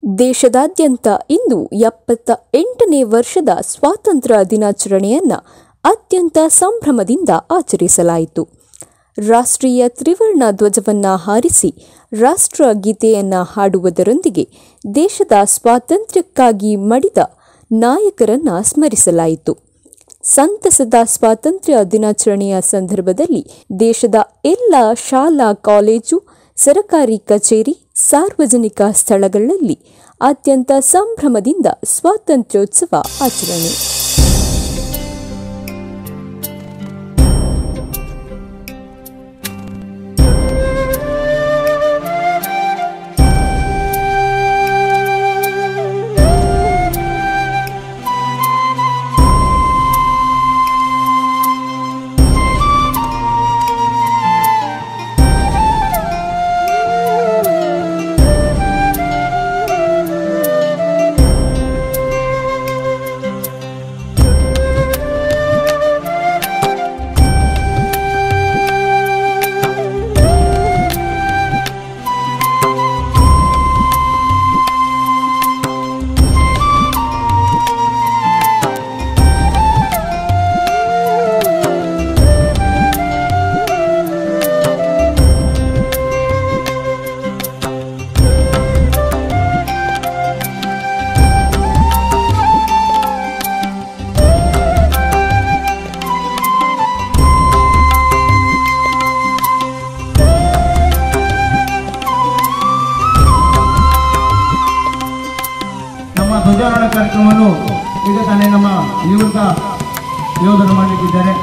ದೇಶದಾದ್ಯಂತ ಇಂದು 78ನೇ ವರ್ಷದ ಸ್ವಾತಂತ್ರ್ಯ ದಿನಾಚರಣೆಯನ್ನು ಅತ್ಯಂತ ಸಂಭ್ರಮದಿಂದ ಆಚರಿಸಲಾಯಿತು. ರಾಷ್ಟ್ರೀಯ ತ್ರಿವರ್ಣ ಧ್ವಜವನ್ನು ಹಾರಿಸಿ ರಾಷ್ಟ್ರಗೀತೆಯನ್ನು ಹಾಡುವುದರೊಂದಿಗೆ ದೇಶದ ಸ್ವಾತಂತ್ರ್ಯಕ್ಕಾಗಿ ಮಡಿದ ನಾಯಕರನ್ನು ಸ್ಮರಿಸಲಾಯಿತು. ಸಂತಸದ ಸ್ವಾತಂತ್ರ್ಯ ದಿನಾಚರಣೆಯ ಸಂದರ್ಭದಲ್ಲಿ ದೇಶದ ಎಲ್ಲ ಶಾಲಾ ಕಾಲೇಜು, ಸರಕಾರಿ ಕಚೇರಿ, ಸಾರ್ವಜನಿಕ ಸ್ಥಳಗಳಲ್ಲಿ ಅತ್ಯಂತ ಸಂಭ್ರಮದಿಂದ ಸ್ವಾತಂತ್ರ್ಯೋತ್ಸವ ಆಚರಣೆ. ಧ್ವಜಾರೋಹಣ ಕಾರ್ಯಕ್ರಮವನ್ನು ಈಗ ತಾನೇ ನಮ್ಮ ನಿವೃತ್ತ ಯೋಧರು ಮಾಡಲಿಕ್ಕಿದ್ದಾರೆ.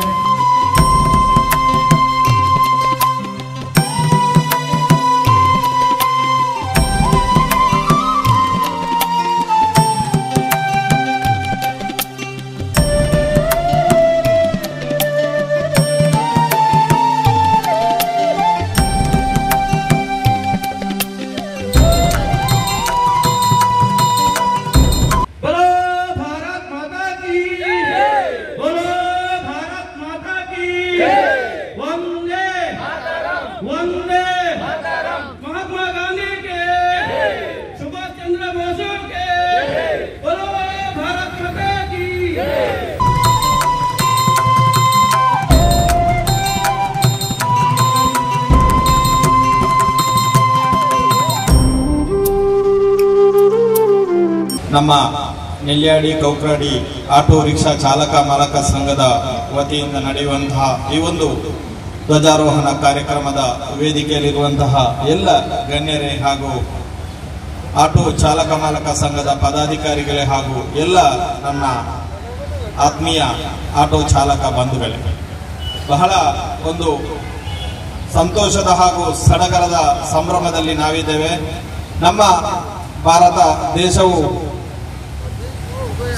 ನಮ್ಮ ನೆಲ್ಯಾಡಿ ಕೌಕ್ರಾಡಿ ಆಟೋ ರಿಕ್ಷಾ ಚಾಲಕ ಮಾಲಕ ಸಂಘದ ವತಿಯಿಂದ ನಡೆಯುವಂತಹ ಈ ಒಂದು ಧ್ವಜಾರೋಹಣ ಕಾರ್ಯಕ್ರಮದ ವೇದಿಕೆಯಲ್ಲಿರುವಂತಹ ಎಲ್ಲ ಗಣ್ಯರೇ ಹಾಗೂ ಆಟೋ ಚಾಲಕ ಮಾಲಕ ಸಂಘದ ಪದಾಧಿಕಾರಿಗಳೇ ಹಾಗೂ ಎಲ್ಲ ನನ್ನ ಆತ್ಮೀಯ ಆಟೋ ಚಾಲಕ ಬಂಧುಗಳೇ, ಬಹಳ ಒಂದು ಸಂತೋಷದ ಹಾಗೂ ಸಡಗರದ ಸಂಭ್ರಮದಲ್ಲಿ ನಾವಿದ್ದೇವೆ. ನಮ್ಮ ಭಾರತ ದೇಶವು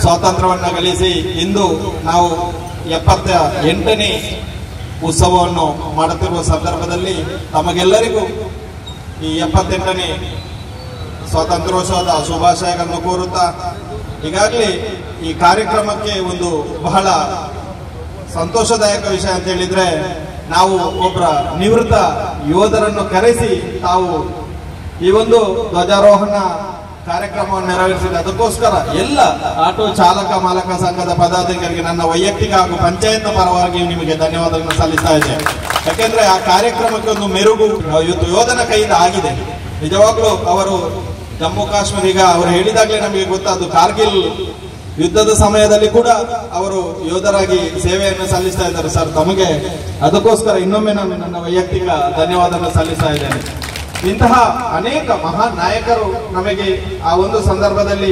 ಸ್ವಾತಂತ್ರ್ಯವನ್ನು ಗಳಿಸಿ ಇಂದು ನಾವು 78ನೇ ಉತ್ಸವವನ್ನು ಮಾಡುತ್ತಿರುವ ಸಂದರ್ಭದಲ್ಲಿ ತಮಗೆಲ್ಲರಿಗೂ ಈ 78ನೇ ಸ್ವಾತಂತ್ರ್ಯೋತ್ಸವದ ಶುಭಾಶಯಗಳನ್ನು ಕೋರುತ್ತಾ, ಈಗಾಗಲೇ ಈ ಕಾರ್ಯಕ್ರಮಕ್ಕೆ ಒಂದು ಬಹಳ ಸಂತೋಷದಾಯಕ ವಿಷಯ ಅಂತ ಹೇಳಿದ್ರೆ, ನಾವು ಒಬ್ಬರ ನಿವೃತ್ತ ಯೋಧರನ್ನು ಕರೆಸಿ ತಾವು ಈ ಒಂದು ಧ್ವಜಾರೋಹಣ ಕಾರ್ಯಕ್ರಮವನ್ನು ನೆರವೇರಿಸಿದೆ. ಅದಕ್ಕೋಸ್ಕರ ಎಲ್ಲ ಆಟೋ ಚಾಲಕ ಮಾಲಕ ಸಂಘದ ಪದಾಧಿಕಾರಿಗೆ ನನ್ನ ವೈಯಕ್ತಿಕ ಹಾಗೂ ಪಂಚಾಯತ್ನ ಪರವಾಗಿ ನಿಮಗೆ ಧನ್ಯವಾದಗಳನ್ನು ಸಲ್ಲಿಸ್ತಾ ಇದ್ದೇನೆ. ಯಾಕೆಂದ್ರೆ ಆ ಕಾರ್ಯಕ್ರಮಕ್ಕೆ ಒಂದು ಮೆರುಗು ಇವತ್ತು ಯೋಧನ ಕೈಯಿಂದ ಆಗಿದೆ. ನಿಜವಾಗ್ಲೂ ಅವರು ಜಮ್ಮು ಕಾಶ್ಮೀರ, ಈಗ ಅವರು ಹೇಳಿದಾಗಲೇ ನಮಗೆ ಗೊತ್ತಾದ್ದು, ಕಾರ್ಗಿಲ್ ಯುದ್ಧದ ಸಮಯದಲ್ಲಿ ಕೂಡ ಅವರು ಯೋಧರಾಗಿ ಸೇವೆಯನ್ನು ಸಲ್ಲಿಸ್ತಾ ಇದ್ದಾರೆ ಸರ್. ತಮಗೆ ಅದಕ್ಕೋಸ್ಕರ ಇನ್ನೊಮ್ಮೆ ನಾನು ನನ್ನ ವೈಯಕ್ತಿಕ ಧನ್ಯವಾದವನ್ನು ಸಲ್ಲಿಸ್ತಾ ಇದ್ದೇನೆ. ಇಂತಹ ಅನೇಕ ಮಹಾನ್ ನಾಯಕರು ನಮಗೆ ಆ ಒಂದು ಸಂದರ್ಭದಲ್ಲಿ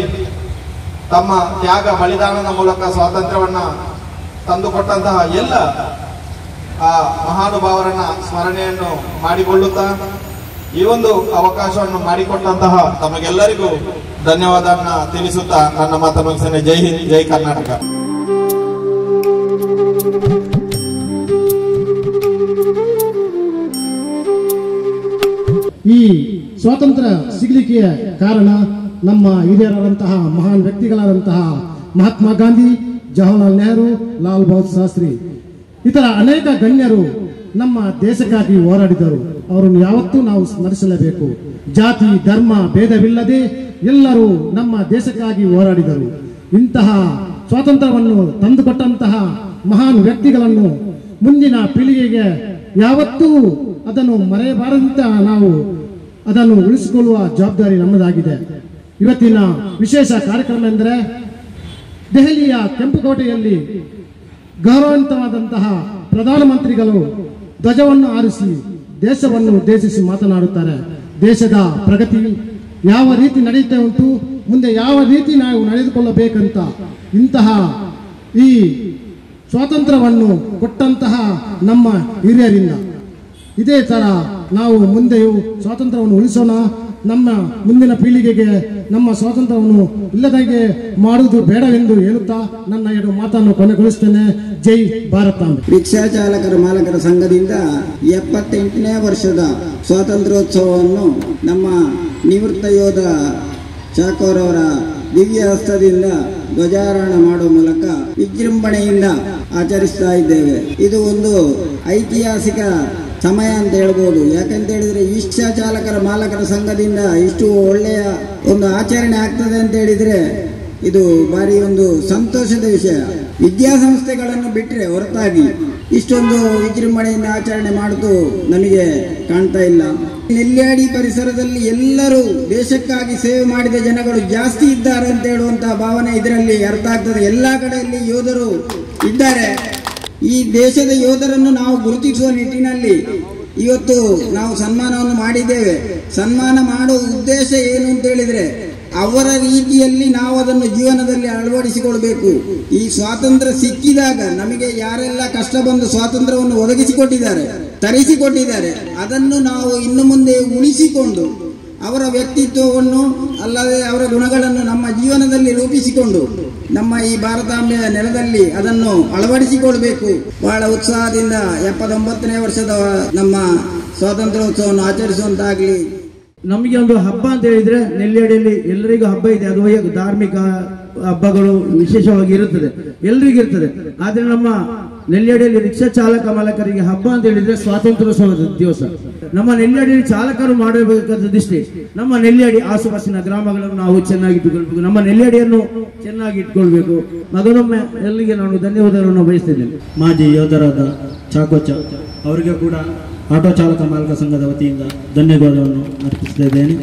ತಮ್ಮ ತ್ಯಾಗ ಬಲಿದಾನದ ಮೂಲಕ ಸ್ವಾತಂತ್ರ್ಯವನ್ನ ತಂದುಕೊಟ್ಟಂತಹ ಎಲ್ಲ ಆ ಮಹಾನುಭಾವರನ್ನ ಸ್ಮರಣೆಯನ್ನು ಮಾಡಿಕೊಳ್ಳುತ್ತಾ ಈ ಒಂದು ಅವಕಾಶವನ್ನು ಮಾಡಿಕೊಟ್ಟಂತಹ ತಮಗೆಲ್ಲರಿಗೂ ಧನ್ಯವಾದವನ್ನ ತಿಳಿಸುತ್ತಾ ನನ್ನ ಮಾತನ್ನು ಮುಗಿಸ್ತೇನೆ. ಜೈ ಹಿಂದ್, ಜೈ ಕರ್ನಾಟಕ. ಈ ಸ್ವಾತಂತ್ರ್ಯ ಸಿಗಲಿಕ್ಕೆ ಕಾರಣ ನಮ್ಮ ಹಿರಿಯರಾದಂತಹ ಮಹಾನ್ ವ್ಯಕ್ತಿಗಳಾದಂತಹ ಮಹಾತ್ಮ ಗಾಂಧಿ, ಜವಾಹರ್ಲಾಲ್ ನೆಹರು, ಲಾಲ್ ಬಹದ್ದೂರ್ ಶಾಸ್ತ್ರಿ ಇತರ ಅನೇಕ ಗಣ್ಯರು ನಮ್ಮ ದೇಶಕ್ಕಾಗಿ ಹೋರಾಡಿದರು. ಅವರನ್ನು ಯಾವತ್ತೂ ನಾವು ಸ್ಮರಿಸಲೇಬೇಕು. ಜಾತಿ ಧರ್ಮ ಭೇದವಿಲ್ಲದೆ ಎಲ್ಲರೂ ನಮ್ಮ ದೇಶಕ್ಕಾಗಿ ಹೋರಾಡಿದರು. ಇಂತಹ ಸ್ವಾತಂತ್ರ್ಯವನ್ನು ತಂದುಕೊಟ್ಟಂತಹ ಮಹಾನ್ ವ್ಯಕ್ತಿಗಳನ್ನು ಮುಂದಿನ ಪೀಳಿಗೆಗೆ ಯಾವತ್ತೂ ಅದನ್ನು ಮರೆಯಬಾರದಂತ ನಾವು ಅದನ್ನು ಉಳಿಸಿಕೊಳ್ಳುವ ಜವಾಬ್ದಾರಿ ನಮ್ಮದಾಗಿದೆ. ಇವತ್ತಿನ ವಿಶೇಷ ಕಾರ್ಯಕ್ರಮ ಎಂದರೆ ದೆಹಲಿಯ ಕೆಂಪುಕೋಟೆಯಲ್ಲಿ ಗೌರವಾನ್ವಿತವಾದಂತಹ ಪ್ರಧಾನಮಂತ್ರಿಗಳು ಧ್ವಜವನ್ನು ಹಾರಿಸಿ ದೇಶವನ್ನು ಉದ್ದೇಶಿಸಿ ಮಾತನಾಡುತ್ತಾರೆ. ದೇಶದ ಪ್ರಗತಿ ಯಾವ ರೀತಿ ನಡೀತಾ ಉಂಟು, ಮುಂದೆ ಯಾವ ರೀತಿ ನಾವು ನಡೆದುಕೊಳ್ಳಬೇಕಂತ ಇಂತಹ ಈ ಸ್ವಾತಂತ್ರ್ಯವನ್ನು ಕೊಟ್ಟಂತಹ ನಮ್ಮ ಹಿರಿಯರಿಂದ ಇದೇ ಥರ ನಾವು ಮುಂದೆಯೂ ಸ್ವಾತಂತ್ರ್ಯವನ್ನು ಉಳಿಸೋಣ. ನಮ್ಮ ಮುಂದಿನ ಪೀಳಿಗೆಗೆ ನಮ್ಮ ಸ್ವಾತಂತ್ರ್ಯವನ್ನು ಇಲ್ಲದಾಗೆ ಮಾಡುವುದು ಬೇಡವೆಂದು ಹೇಳುತ್ತಾ ನನ್ನ 2 ಮಾತನ್ನು ಕೊನೆಗೊಳಿಸುತ್ತೇನೆ. ಜೈ ಭಾರತಾಂಬೆ. ರಿಕ್ಷಾ ಚಾಲಕರ ಮಾಲಕರ ಸಂಘದಿಂದ 78ನೇ ವರ್ಷದ ಸ್ವಾತಂತ್ರ್ಯೋತ್ಸವವನ್ನು ನಮ್ಮ ನಿವೃತ್ತ ಯೋಧ ಚಾಕೋರವರ ದಿವ್ಯ ಹಸ್ತದಿಂದ ಧ್ವಜಾರೋಹಣ ಮಾಡುವ ಮೂಲಕ ವಿಜೃಂಭಣೆಯಿಂದ ಆಚರಿಸ್ತಾ ಇದ್ದೇವೆ. ಇದು ಒಂದು ಐತಿಹಾಸಿಕ ಸಮಯ ಅಂತ ಹೇಳ್ಬೋದು. ಯಾಕಂತ ಹೇಳಿದ್ರೆ ರಿಕ್ಷಾ ಚಾಲಕರ ಮಾಲಕರ ಸಂಘದಿಂದ ಇಷ್ಟು ಒಳ್ಳೆಯ ಒಂದು ಆಚರಣೆ ಆಗ್ತದೆ ಅಂತ ಹೇಳಿದ್ರೆ ಇದು ಭಾರಿ ಒಂದು ಸಂತೋಷದ ವಿಷಯ. ವಿದ್ಯಾಸಂಸ್ಥೆಗಳನ್ನು ಬಿಟ್ಟರೆ ಹೊರತಾಗಿ ಇಷ್ಟೊಂದು ವಿಜೃಂಭಣೆಯಿಂದ ಆಚರಣೆ ಮಾಡುವುದು ನಮಗೆ ಕಾಣ್ತಾ ಇಲ್ಲ. ನೆಲ್ಯಾಡಿ ಪರಿಸರದಲ್ಲಿ ಎಲ್ಲರೂ ದೇಶಕ್ಕಾಗಿ ಸೇವೆ ಮಾಡಿದ ಜನಗಳು ಜಾಸ್ತಿ ಇದ್ದಾರೆ ಅಂತ ಹೇಳುವಂತಹ ಭಾವನೆ ಇದರಲ್ಲಿ ಅರ್ಥ ಆಗ್ತದೆ. ಎಲ್ಲ ಕಡೆಯಲ್ಲಿ ಯೋಧರು ಇದ್ದಾರೆ. ಈ ದೇಶದ ಯೋಧರನ್ನು ನಾವು ಗುರುತಿಸುವ ನಿಟ್ಟಿನಲ್ಲಿ ಇವತ್ತು ನಾವು ಸನ್ಮಾನವನ್ನು ಮಾಡಿದ್ದೇವೆ. ಸನ್ಮಾನ ಮಾಡುವ ಉದ್ದೇಶ ಏನು ಅಂತ ಹೇಳಿದ್ರೆ ಅವರ ರೀತಿಯಲ್ಲಿ ನಾವು ಅದನ್ನು ಜೀವನದಲ್ಲಿ ಅಳವಡಿಸಿಕೊಳ್ಬೇಕು. ಈ ಸ್ವಾತಂತ್ರ್ಯ ಸಿಕ್ಕಿದಾಗ ನಮಗೆ ಯಾರೆಲ್ಲ ಕಷ್ಟ ಬಂದು ಸ್ವಾತಂತ್ರ್ಯವನ್ನು ಒದಗಿಸಿಕೊಟ್ಟಿದ್ದಾರೆ, ತರಿಸಿಕೊಟ್ಟಿದ್ದಾರೆ, ಅದನ್ನು ನಾವು ಇನ್ನು ಮುಂದೆ ಉಳಿಸಿಕೊಂಡು ಅವರ ವ್ಯಕ್ತಿತ್ವವನ್ನು ಅಲ್ಲದೆ ಅವರ ಗುಣಗಳನ್ನು ನಮ್ಮ ಜೀವನದಲ್ಲಿ ರೂಪಿಸಿಕೊಂಡು ನಮ್ಮ ಈ ಭಾರತಾಂಬೆಯ ನೆಲದಲ್ಲಿ ಅದನ್ನು ಅಳವಡಿಸಿಕೊಳ್ಬೇಕು. ಬಹಳ ಉತ್ಸಾಹದಿಂದ 79ನೇ ವರ್ಷದ ನಮ್ಮ ಸ್ವಾತಂತ್ರ್ಯೋತ್ಸವವನ್ನು ಆಚರಿಸುವಂತಾಗಲಿ. ನಮಗೆ ಒಂದು ಹಬ್ಬ ಅಂತ ಹೇಳಿದ್ರೆ ನೆಲ್ಯಾಡಿಯಲ್ಲಿ ಎಲ್ಲರಿಗೂ ಹಬ್ಬ ಇದೆ. ಅದು ಧಾರ್ಮಿಕ ಹಬ್ಬಗಳು ವಿಶೇಷವಾಗಿ ಇರುತ್ತದೆ, ಎಲ್ರಿಗೂ ಇರ್ತದೆ. ಆದ್ರೆ ನಮ್ಮ ನೆಲ್ಯಾಡಿಯಲ್ಲಿ ರಿಕ್ಷಾ ಚಾಲಕ ಮಾಲಕರಿಗೆ ಹಬ್ಬ ಅಂತ ಹೇಳಿದ್ರೆ ಸ್ವಾತಂತ್ರ್ಯೋತ್ಸವದ ದಿವಸ. ನಮ್ಮ ನೆಲ್ಯಾಡಿಯಲ್ಲಿ ಚಾಲಕರು ಮಾಡಬೇಕಾದ ದೃಷ್ಟಿ ನಮ್ಮ ನೆಲ್ಯಾಡಿ ಆಸುಪಾಸಿನ ಗ್ರಾಮಗಳನ್ನು ನಾವು ಚೆನ್ನಾಗಿ ಇಟ್ಟುಕೊಳ್ಬೇಕು, ನಮ್ಮ ನೆಲ್ಯಾಡಿಯನ್ನು ಚೆನ್ನಾಗಿ ಇಟ್ಕೊಳ್ಬೇಕು. ಮಗನೊಮ್ಮೆ ಎಲ್ಲಿಗೆ ನಾನು ಧನ್ಯವಾದಗಳನ್ನು ಬಯಸ್ತೇನೆ. ಮಾಜಿ ಯೋಧರಾದ ಚಾಕೋಚ ಅವರಿಗೆ ಕೂಡ ಆಟೋ ಚಾಲಕ ಮಾಲಕ ಸಂಘದ ವತಿಯಿಂದ ಧನ್ಯವಾದವನ್ನು ಅರ್ಪಿಸುತ್ತಿದ್ದೇನೆ.